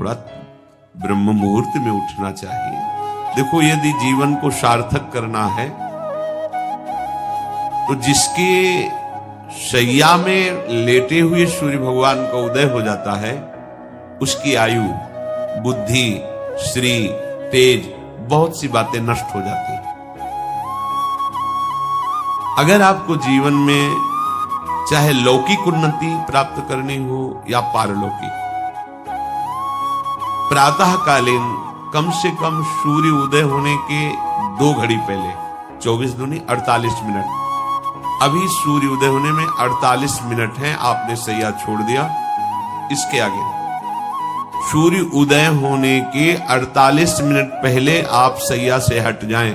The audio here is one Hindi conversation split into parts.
थोड़ा ब्रह्म मुहूर्त में उठना चाहिए। देखो, यदि जीवन को सार्थक करना है तो जिसके शैया में लेटे हुए सूर्य भगवान का उदय हो जाता है, उसकी आयु, बुद्धि, श्री, तेज, बहुत सी बातें नष्ट हो जाती हैं। अगर आपको जीवन में चाहे लौकिक उन्नति प्राप्त करनी हो या पारलौकिक, प्रातःकालीन कम से कम सूर्य उदय होने के 2 घड़ी पहले, 24 दूनी 48 मिनट, अभी सूर्य उदय होने में 48 मिनट हैं, आपने सैया छोड़ दिया, इसके आगे सूर्य उदय होने के 48 मिनट पहले आप सैया से हट जाएं।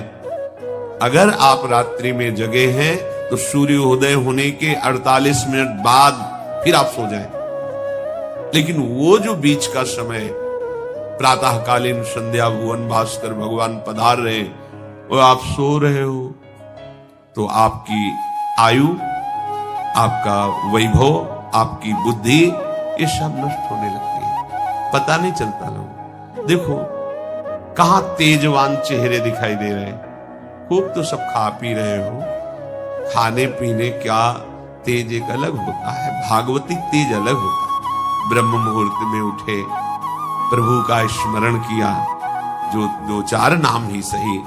अगर आप रात्रि में जगे हैं तो सूर्य उदय होने के 48 मिनट बाद फिर आप सो जाएं। लेकिन वो जो बीच का समय, प्रातःकालीन संध्या भुवन भास्कर भगवान पधार रहे और आप सो रहे हो, तो आपकी आयु, आपका वैभव, आपकी बुद्धि, ये सब नष्ट होने लगती है, पता नहीं चलता। लोग देखो कहां तेजवान चेहरे दिखाई दे रहे हैं, खूब तो सब खा पी रहे हो, खाने पीने क्या तेज एक अलग होता है, भागवती तेज अलग होता है। ब्रह्म मुहूर्त में उठे, प्रभु का स्मरण किया, जो 2-4 नाम ही सही,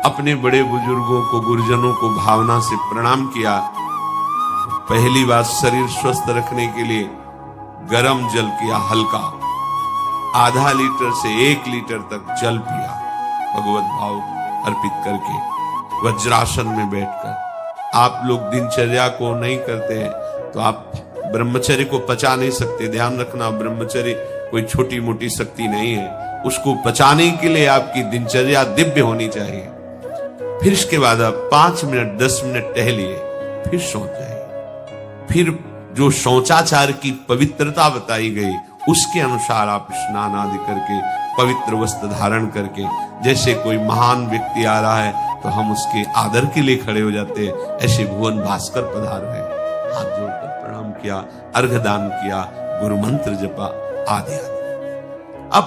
अपने बड़े बुजुर्गों को, गुरुजनों को भावना से प्रणाम किया। पहली बात, शरीर स्वस्थ रखने के लिए गरम जल किया, हल्का, आधा लीटर से 1 लीटर तक जल पिया, भगवत भाव अर्पित करके, वज्रासन में बैठकर। आप लोग दिनचर्या को नहीं करते हैं तो आप ब्रह्मचर्य को पचा नहीं सकते। ध्यान रखना, ब्रह्मचर्य कोई छोटी मोटी शक्ति नहीं है, उसको पचाने के लिए आपकी दिनचर्या दिव्य होनी चाहिए। फिर इसके बाद आप 5 मिनट 10 मिनट टहलिए, फिर सो जाइए। फिर जो शौचाचार की पवित्रता बताई गई उसके अनुसार आप स्नान आदि करके, पवित्र वस्त्र धारण करके, जैसे कोई महान व्यक्ति आ रहा है तो हम उसके आदर के लिए खड़े हो जाते हैं, ऐसे भुवन भास्कर पधार रहे, हाथ जोड़कर प्रणाम किया, अर्घदान किया, गुरु मंत्र जपा, आदि आदि। अब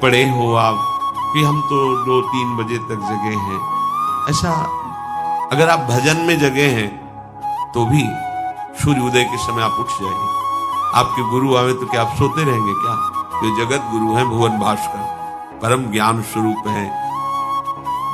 पड़े हो आप कि हम तो 2-3 बजे तक जगे हैं, ऐसा अगर आप भजन में जगे हैं तो भी सूर्य उदय के समय आप उठ जाइए। आपके गुरु आवे तो क्या आप सोते रहेंगे क्या? जो जगत गुरु हैं भुवन भास्कर, परम ज्ञान स्वरूप हैं,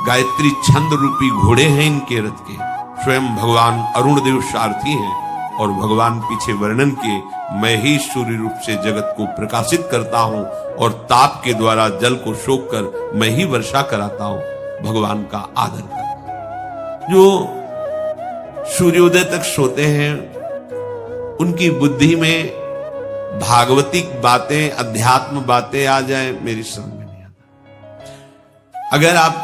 गायत्री छंद रूपी घोड़े हैं इनके रथ के, स्वयं भगवान अरुण देव सारथी हैं, और भगवान पीछे वर्णन किए, मैं ही सूर्य रूप से जगत को प्रकाशित करता हूं और ताप के द्वारा जल को सोख कर मैं ही वर्षा कराता हूं। भगवान का आदर कर। जो सूर्योदय तक सोते हैं उनकी बुद्धि में भागवतिक बातें, अध्यात्म बातें आ जाए, मेरी समझ में नहीं आता। अगर आप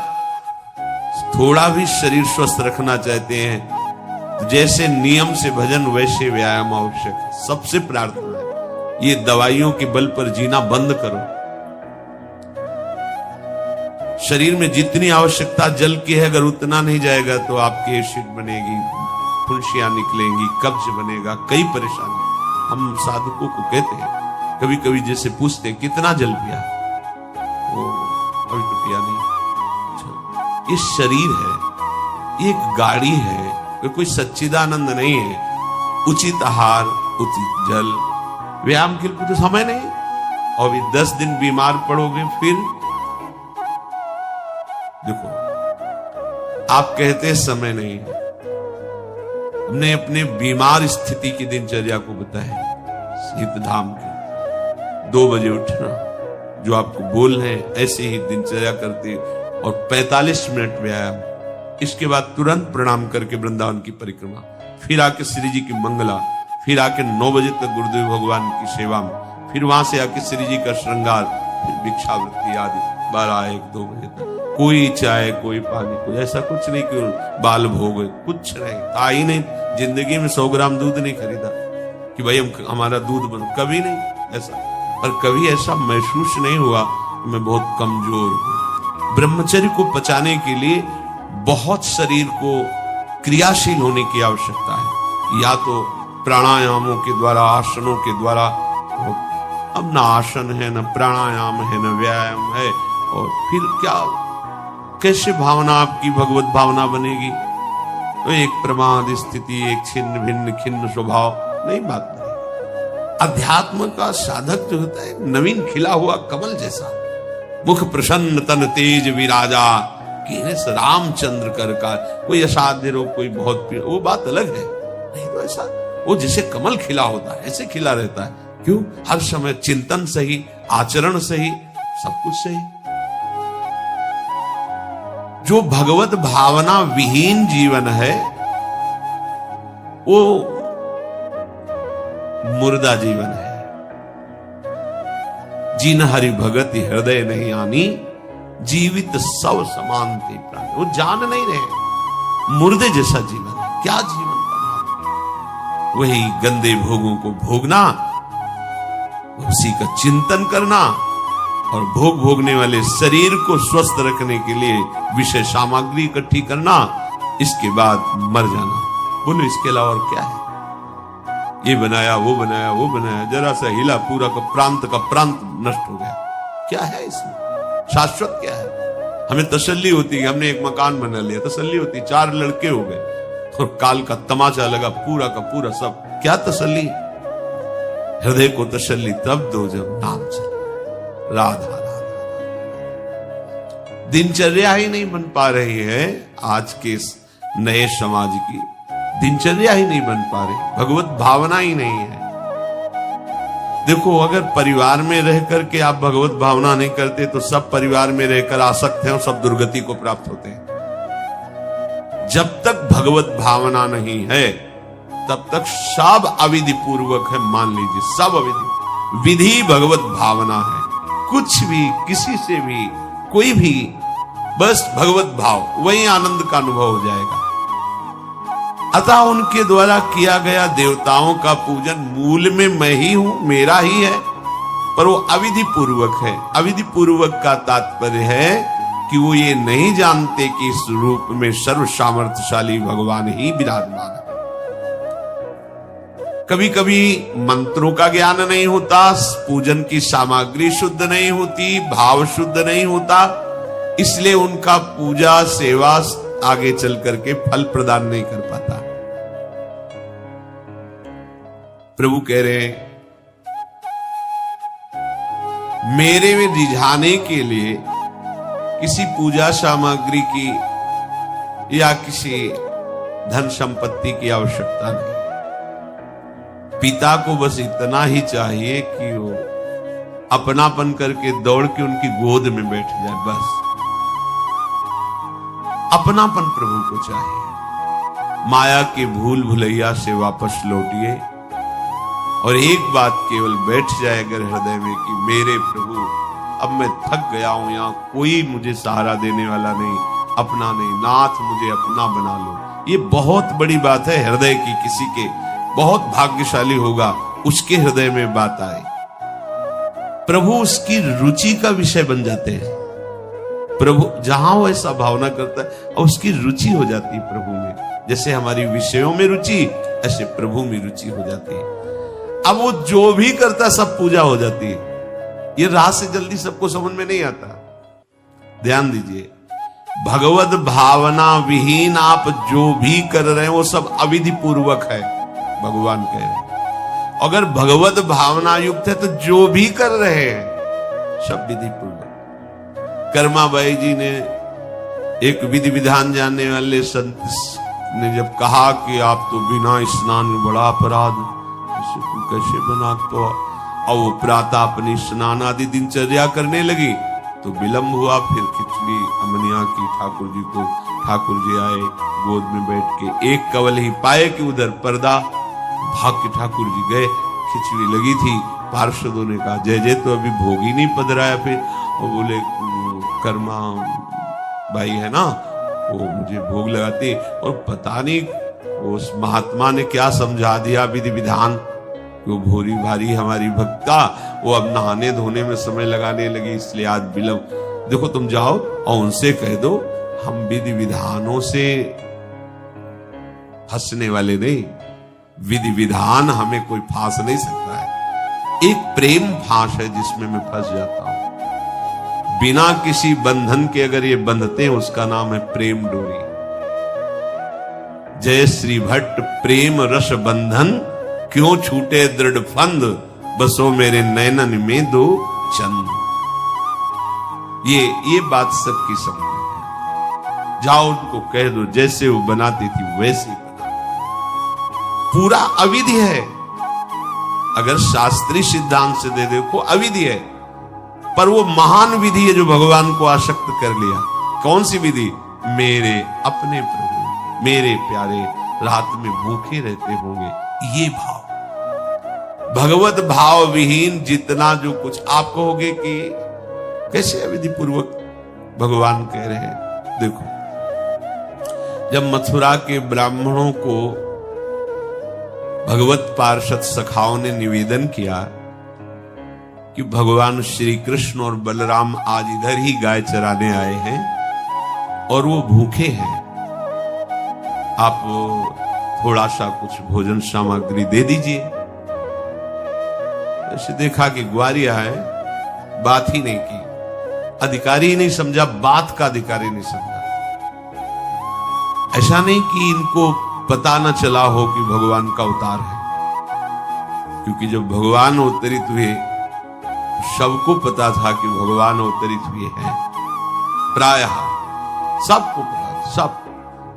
थोड़ा भी शरीर स्वस्थ रखना चाहते हैं, जैसे नियम से भजन वैसे व्यायाम आवश्यक है। सबसे प्रार्थना है, ये दवाइयों के बल पर जीना बंद करो। शरीर में जितनी आवश्यकता जल की है, अगर उतना नहीं जाएगा तो आपकी एसिड बनेगी, फुंसियां निकलेंगी, कब्ज बनेगा, कई परेशानी। हम साधकों को कहते हैं, कभी कभी जैसे पूछते हैं कितना जल पिया, वो अभी तो पिया नहीं। ये शरीर है, ये एक गाड़ी है, कोई सच्चिदानंद नहीं है। उचित आहार, उचित जल, व्यायाम के लिए तो समय नहीं। और भी 10 दिन बीमार पड़ोगे, फिर देखो आप कहते हैं समय नहीं। हमने अपने बीमार स्थिति की दिनचर्या को बताया, सीतधाम की 2 बजे उठना, जो आपको बोल रहे हैं ऐसे ही दिनचर्या करते, और 45 मिनट व्यायाम, इसके बाद तुरंत प्रणाम करके वृंदावन की परिक्रमा, फिर आके श्री जी की मंगला, फिर आके 9 बजे तक गुरुदेव भगवान की सेवा में, फिर वहां से आके श्री जी का श्रृंगार, फिर भिक्षावृत्ति आदि 12-1-2 बजे तक। कोई चाय, कोई पानी, कोई ऐसा कुछ नहीं कि बाल भोग, कुछ नहीं, था ही नहीं। जिंदगी में 100 ग्राम दूध नहीं खरीदा कि भाई हमारा दूध बन, कभी नहीं ऐसा। और कभी ऐसा महसूस नहीं हुआ कि मैं बहुत कमजोर हूं। ब्रह्मचर्य को बचाने के लिए बहुत शरीर को क्रियाशील होने की आवश्यकता है, या तो प्राणायामों के द्वारा, आसनों के द्वारा। अब ना आसन है, न प्राणायाम है, न व्यायाम है, और फिर क्या, कैसे भावना आपकी भगवत भावना बनेगी? तो एक प्रमाद स्थिति, एक छिन्न भिन्न खिन्न स्वभाव, नहीं बात नहीं। अध्यात्म का साधक जो होता है नवीन खिला हुआ कमल जैसा, मुख प्रसन्न तन तेज विराजा, कीनस रामचंद्र कर का। कोई असाध्य रोग, कोई बहुत पीड़, वो बात अलग है। नहीं तो ऐसा वो जैसे कमल खिला होता है ऐसे खिला रहता है। क्यों? हर समय चिंतन सही, आचरण सही, सब कुछ सही। जो भगवत भावना विहीन जीवन है वो मुर्दा जीवन है। जिन हरि भगति हृदय नहीं आनी, जीवित सब समान थे प्राण। वो जान नहीं रहे, मुर्दे जैसा जीवन है। क्या जीवन का नाम? वही गंदे भोगों को भोगना, उसी का चिंतन करना, और भोग भोगने वाले शरीर को स्वस्थ रखने के लिए विषय सामग्री इकट्ठी करना, इसके बाद मर जाना। बोलो इसके अलावा और क्या है? ये बनाया, वो बनाया, वो बनाया, जरा सा हिला, पूरा का प्रांत नष्ट हो गया। क्या है इसमें? शाश्वत क्या है? हमें तसल्ली होती है, हमने एक मकान बना लिया, तसल्ली होती, 4 लड़के हो गए और काल का तमाचा लगा, पूरा का पूरा सब। क्या तसल्ली? हृदय को तसल्ली तब दो जब नाम चले, राधा राधा। दिनचर्या ही नहीं बन पा रही है आज के नए समाज की, दिनचर्या ही नहीं बन पा रही, भगवत भावना ही नहीं है। देखो, अगर परिवार में रह करके आप भगवत भावना नहीं करते तो सब परिवार में रहकर आसक्त हैं और सब दुर्गति को प्राप्त होते हैं। जब तक भगवत भावना नहीं है तब तक सब अविधि पूर्वक है। मान लीजिए सब अविधि, विधि भगवत भावना है। कुछ भी, किसी से भी, कोई भी, बस भगवत भाव, वही आनंद का अनुभव हो जाएगा। अतः उनके द्वारा किया गया देवताओं का पूजन मूल में मैं ही हूं, मेरा ही है, पर वो अविधि पूर्वक है। अविधि पूर्वक का तात्पर्य है कि वो ये नहीं जानते कि इस रूप में सर्व सामर्थ्यशाली भगवान ही विराजमान है। कभी कभी मंत्रों का ज्ञान नहीं होता, पूजन की सामग्री शुद्ध नहीं होती, भाव शुद्ध नहीं होता, इसलिए उनका पूजा सेवा आगे चल करके फल प्रदान नहीं कर पाता। प्रभु कह रहे हैं, मेरे में रिझाने के लिए किसी पूजा सामग्री की या किसी धन संपत्ति की आवश्यकता नहीं। पिता को बस इतना ही चाहिए कि वो अपनापन करके दौड़ के उनकी गोद में बैठ जाए, बस अपनापन प्रभु को चाहिए। माया के भूल भुलैया से वापस लौटिए और एक बात केवल बैठ जाए अगर हृदय में कि मेरे प्रभु, अब मैं थक गया हूं, यहां कोई मुझे सहारा देने वाला नहीं, अपना नहीं, नाथ मुझे अपना बना लो। ये बहुत बड़ी बात है हृदय की। किसी के बहुत भाग्यशाली होगा उसके हृदय में बात आए, प्रभु उसकी रुचि का विषय बन जाते हैं। प्रभु जहां वो ऐसा भावना करता है और उसकी रुचि हो जाती है प्रभु में। जैसे हमारी विषयों में रुचि, ऐसे प्रभु में रुचि हो जाती है। अब वो जो भी करता सब पूजा हो जाती है। ये राह से जल्दी सबको समझ में नहीं आता। ध्यान दीजिए, भगवत भावना विहीन आप जो भी कर रहे हैं वो सब अविधि पूर्वक है, भगवान कह रहे हैं। अगर भगवत भावना युक्त है तो जो भी कर रहे हैं सब विधि पूर्वक। कर्माबाई जी ने, एक विधि विधान जानने वाले संत ने जब कहा कि आप तो बिना स्नान में बड़ा अपराध कैसे बना, तो और वो प्रातः अपनी स्नान आदि दिनचर्या करने लगी तो विलंब हुआ। फिर खिचड़ी अमनिया की ठाकुर जी को, ठाकुर जी आए गोद में बैठ के, एक कवल ही पाए कि उधर पर्दा, भाग के ठाकुर जी गए। खिचड़ी लगी थी, पार्षदों ने कहा जय जय, तो अभी भोग ही नहीं पधराया। फिर और बोले कर्मा भाई है ना, वो मुझे भोग लगाती, और पता नहीं उस महात्मा ने क्या समझा दिया विधि विधान, वो भोरी भारी हमारी भक्ता, वो अब नहाने धोने में समय लगाने लगी, इसलिए आज विलंब। देखो तुम जाओ और उनसे कह दो हम विधि विधानों से फंसने वाले नहीं, विधि विधान हमें कोई फांस नहीं सकता है। एक प्रेम फांस है जिसमें मैं फंस जाता हूं। बिना किसी बंधन के अगर ये बंधते हैं उसका नाम है प्रेम डोरी। जय श्री भट्ट प्रेम रस बंधन, क्यों छूटे दृढ़ फंद, बसो मेरे नैनन में दो चंद। ये बात सबकी समझ है। जाओ उनको कह दो जैसे वो बनाती थी वैसे बना। पूरा अविधि है। अगर शास्त्रीय सिद्धांत से दे देखो अविधि है, पर वो महान विधि है जो भगवान को आसक्त कर लिया। कौन सी विधि? मेरे अपने प्रभु, मेरे प्यारे रात में भूखे रहते होंगे, ये भाव। भगवत भाव विहीन जितना जो कुछ आप कहोगे कि कैसे अविधि पूर्वक भगवान कह रहे हैं। देखो, जब मथुरा के ब्राह्मणों को भगवत पार्षद सखाओं ने निवेदन किया कि भगवान श्री कृष्ण और बलराम आज इधर ही गाय चराने आए हैं और वो भूखे हैं, आप थोड़ा सा कुछ भोजन सामग्री दे दीजिए। ऐसे देखा कि ग्वारिया है, बात ही नहीं की, अधिकारी ही नहीं समझा, बात का अधिकारी नहीं समझा। ऐसा नहीं कि इनको पता न चला हो कि भगवान का अवतार है, क्योंकि जब भगवान अवतरित हुए सबको पता था कि भगवान अवतरित हुए हैं। प्रायः सबको पता, सब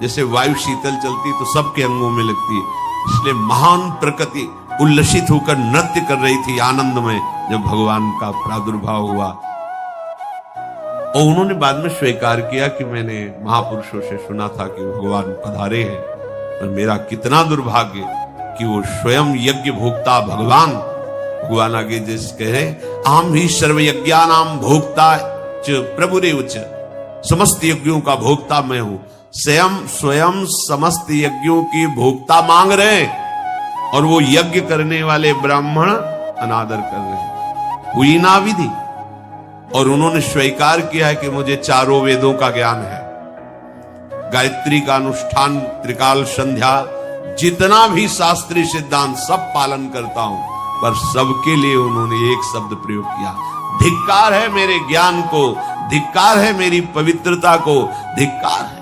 जैसे वायु शीतल चलती तो सबके अंगों में लगती है, इसलिए महान प्रकृति उल्लसित होकर नृत्य कर रही थी आनंद में जब भगवान का प्रादुर्भाव हुआ। और उन्होंने बाद में स्वीकार किया कि मैंने महापुरुषों से सुना था कि भगवान पधारे हैं, पर मेरा कितना दुर्भाग्य कि वो स्वयं यज्ञ भोक्ता भगवान आगे जैसे कह रहे, आम ही सर्व यज्ञानाम भोक्ता च प्रभुरेव च, समस्त यज्ञों का भोक्ता मैं हूं। स्वयं समस्त यज्ञों की भोक्ता मांग रहे और वो यज्ञ करने वाले ब्राह्मण अनादर कर रहे हैं। हुई ना विधि। और उन्होंने स्वीकार किया है कि मुझे चारों वेदों का ज्ञान है, गायत्री का अनुष्ठान, त्रिकाल संध्या, जितना भी शास्त्रीय सिद्धांत सब पालन करता हूं, पर सबके लिए उन्होंने एक शब्द प्रयोग किया, धिक्कार है मेरे ज्ञान को, धिक्कार है मेरी पवित्रता को, धिक्कार है।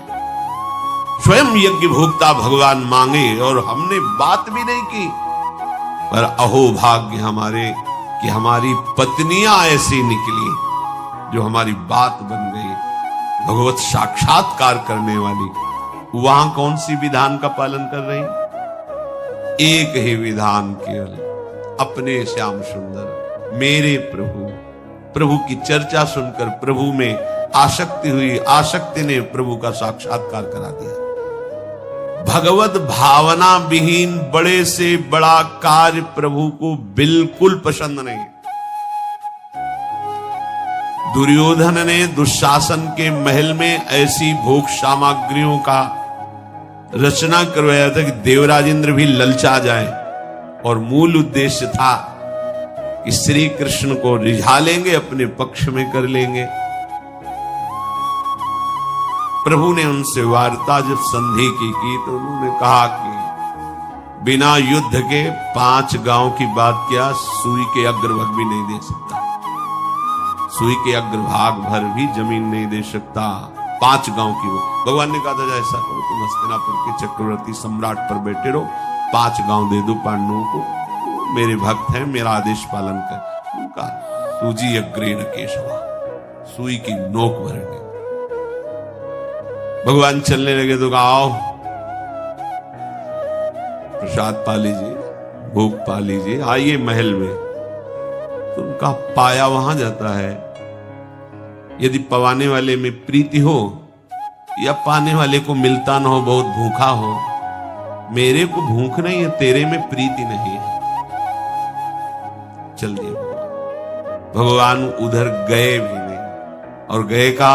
स्वयं यज्ञ भोक्ता भगवान मांगे और हमने बात भी नहीं की। पर अहो भाग्य हमारे कि हमारी पत्नियां ऐसी निकली जो हमारी बात बन गई, भगवत साक्षात्कार करने वाली। वहां कौन सी विधान का पालन कर रही? एक ही विधान केवल, अपने श्याम सुंदर मेरे प्रभु की चर्चा सुनकर प्रभु में आसक्ति हुई, आसक्ति ने प्रभु का साक्षात्कार करा दिया। भगवत भावना विहीन बड़े से बड़ा कार्य प्रभु को बिल्कुल पसंद नहीं। दुर्योधन ने दुशासन के महल में ऐसी भोग सामग्रियों का रचना करवाया था कि देवराजेंद्र भी ललचा जाए, और मूल उद्देश्य था कि श्री कृष्ण को रिझा लेंगे, अपने पक्ष में कर लेंगे। प्रभु ने उनसे वार्ता जब संधि की तो उन्होंने कहा कि बिना युद्ध के 5 गांव की बात क्या, सुई के अग्रभाग भी नहीं दे सकता, सुई के अग्रभाग भर भी जमीन नहीं दे सकता। 5 गांव की भगवान ने कहा था ऐसा करो तुम हस्तिनापुर के चक्रवर्ती सम्राट पर बैठे रहो, 5 गांव दे दो पांडवों को, मेरे भक्त हैं, मेरा आदेश पालन कर। उनका सूजी अग्रेण केशवा, सुई की नोक भरने। भगवान चलने लगे तो कहा आओ प्रसाद पा लीजिए, भोग पा लीजिए, आइए महल में। तो उनका पाया वहां जाता है। यदि पवाने वाले में प्रीति हो या पाने वाले को मिलता ना हो, बहुत भूखा हो, मेरे को भूख नहीं है, तेरे में प्रीति नहीं है, चल दिए। भगवान उधर गए भी नहीं, और गए का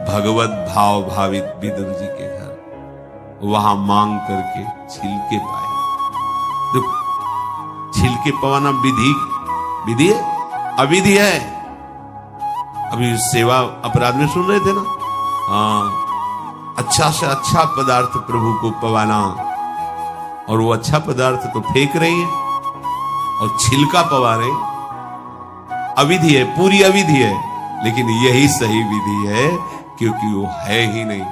भगवत भाव भावित विदुर जी के घर, वहां मांग करके छिलके पाए। तो छिलके पवाना विधि है, अविधि है। अभी सेवा अपराध में सुन रहे थे ना, हाँ, अच्छा से अच्छा पदार्थ प्रभु को पवाना, और वो अच्छा पदार्थ तो फेंक रही है, और छिलका पवारे अविधि है, पूरी अविधि है, लेकिन यही सही विधि है, क्योंकि वो है ही नहीं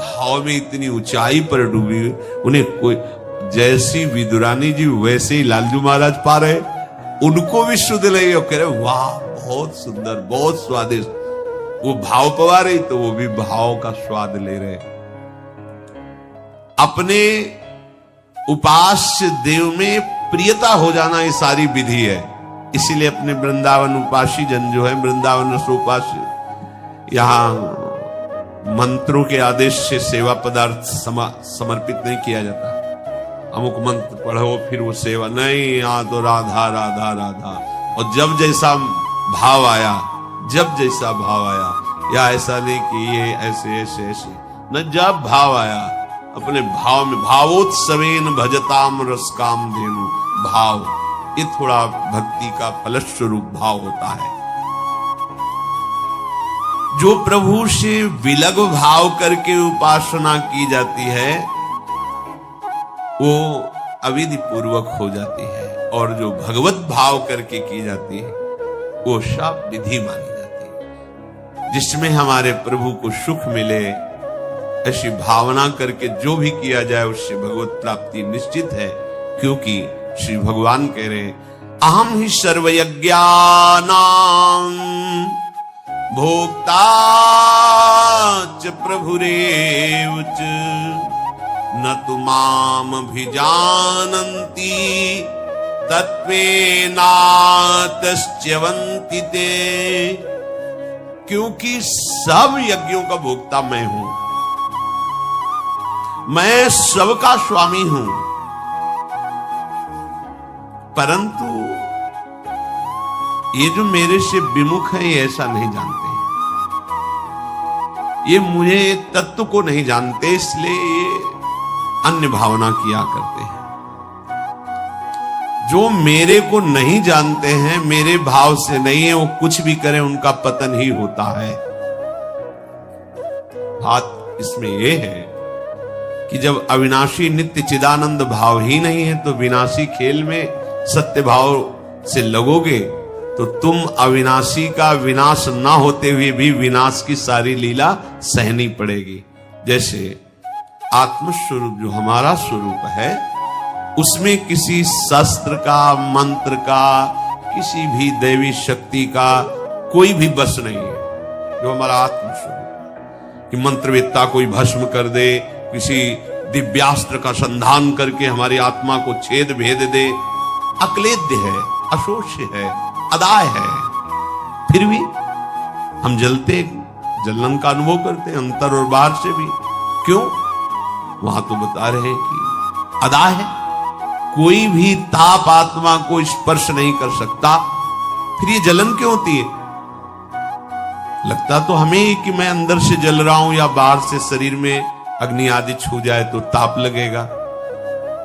भाव में इतनी ऊंचाई पर डूबी। उन्हें कोई, जैसी विदुरानी जी वैसे ही लालजू महाराज पा रहे, उनको भी शुद्ध लगे और कह रहे वाह बहुत सुंदर, बहुत स्वादिष्ट। वो भाव पवा रही तो वो भी भाव का स्वाद ले रहे। अपने उपास्य देव में प्रियता हो जाना ये सारी विधि है। इसीलिए अपने वृंदावन उपासी जन जो है, वृंदावन रसोपास्य, यहां मंत्रों के आदेश से सेवा पदार्थ समर्पित नहीं किया जाता। अमुक मंत्र पढ़ो फिर वो सेवा नहीं, यहां तो राधा राधा राधा। और जब जैसा भाव आया, या ऐसा नहीं कि ये ऐसे ऐसे ऐसे न, जब भाव आया अपने भाव में, भावोत्सवेन भजताम रसकाम धेनु, भाव ये थोड़ा भक्ति का फलस्वरूप भाव होता है। जो प्रभु से विलग भाव करके उपासना की जाती है वो अविधि पूर्वक हो जाती है, और जो भगवत भाव करके की जाती है वो सब विधि मानी जाती है। जिसमें हमारे प्रभु को सुख मिले ऐसी भावना करके जो भी किया जाए उससे भगवत प्राप्ति निश्चित है। क्योंकि श्री भगवान कह रहे अहम ही सर्वयज्ञानां भोक्ता च प्रभुरेव च न तु माम अभिजानन्ति तत्वेनातश्च्यवन्ति ते। क्योंकि सब यज्ञों का भोक्ता मैं हूं, मैं सबका स्वामी हूं, परंतु ये जो मेरे से विमुख है ये ऐसा नहीं जानते, ये मुझे तत्व को नहीं जानते, इसलिए ये अन्य भावना किया करते हैं। जो मेरे को नहीं जानते हैं, मेरे भाव से नहीं है, वो कुछ भी करें उनका पतन ही होता है। बात इसमें यह है कि जब अविनाशी नित्य चिदानंद भाव ही नहीं है तो विनाशी खेल में सत्य भाव से लगोगे तो तुम अविनाशी का विनाश ना होते हुए भी विनाश की सारी लीला सहनी पड़ेगी। जैसे आत्मस्वरूप जो हमारा स्वरूप है उसमें किसी शस्त्र का, मंत्र का, किसी भी दैवी शक्ति का कोई भी बस नहीं है। जो हमारा आत्मस्वरूप कि मंत्रवेत्ता कोई भस्म कर दे, किसी दिव्यास्त्र का संधान करके हमारी आत्मा को छेद भेद दे, अक्लेद्य है, अशोष्य है, अदाय है, फिर भी हम जलन का अनुभव करते हैं अंतर और बाहर से भी। क्यों? वहां तो बता रहे हैं कि अदाय है, कोई भी ताप आत्मा को स्पर्श नहीं कर सकता, फिर ये जलन क्यों होती है? लगता तो हमें कि मैं अंदर से जल रहा हूं या बाहर से शरीर में अग्नि आदि छू जाए तो ताप लगेगा,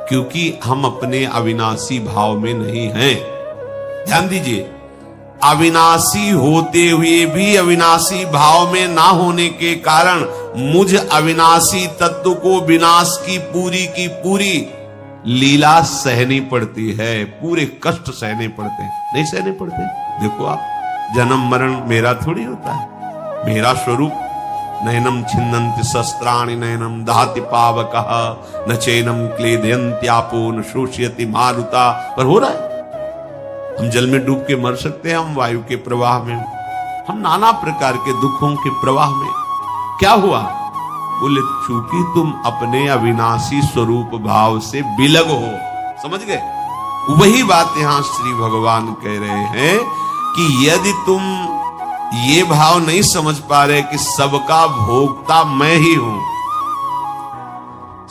क्योंकि हम अपने अविनाशी भाव में नहीं हैं। ध्यान दीजिए, अविनाशी होते हुए भी अविनाशी भाव में ना होने के कारण मुझ अविनाशी तत्व को विनाश की पूरी लीला सहनी पड़ती है, पूरे कष्ट सहने पड़ते हैं। नहीं सहने पड़ते? देखो आप, जन्म मरण मेरा थोड़ी होता है, मेरा स्वरूप नयनम छिन्नन्ति शस्त्राणि नयनम दहति पावकः न चैनम क्लेदयन्त्यापो न शोषयति मारुता, पर हो रहा है। हम जल में डूब के मर सकते हैं, हम वायु के प्रवाह में, हम नाना प्रकार के दुखों के प्रवाह में। क्या हुआ? बोले चूंकि तुम अपने अविनाशी स्वरूप भाव से विलग हो। समझ गए? वही बात यहां श्री भगवान कह रहे हैं कि यदि तुम ये भाव नहीं समझ पा रहे कि सबका भोक्ता मैं ही हूं,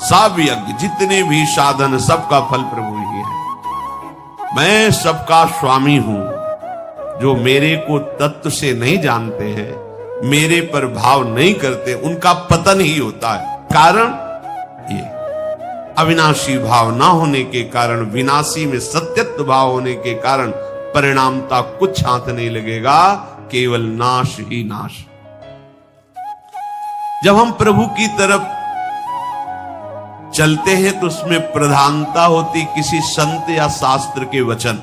सब यज्ञ जितने भी साधन सबका फल प्रभु ही है, मैं सबका स्वामी हूं। जो मेरे को तत्व से नहीं जानते हैं, मेरे पर भाव नहीं करते, उनका पतन ही होता है। कारण ये अविनाशी भाव ना होने के कारण, विनाशी में सत्यत्व भाव होने के कारण परिणामता कुछ हाथ नहीं लगेगा, केवल नाश ही नाश। जब हम प्रभु की तरफ चलते हैं तो उसमें प्रधानता होती किसी संत या शास्त्र के वचन।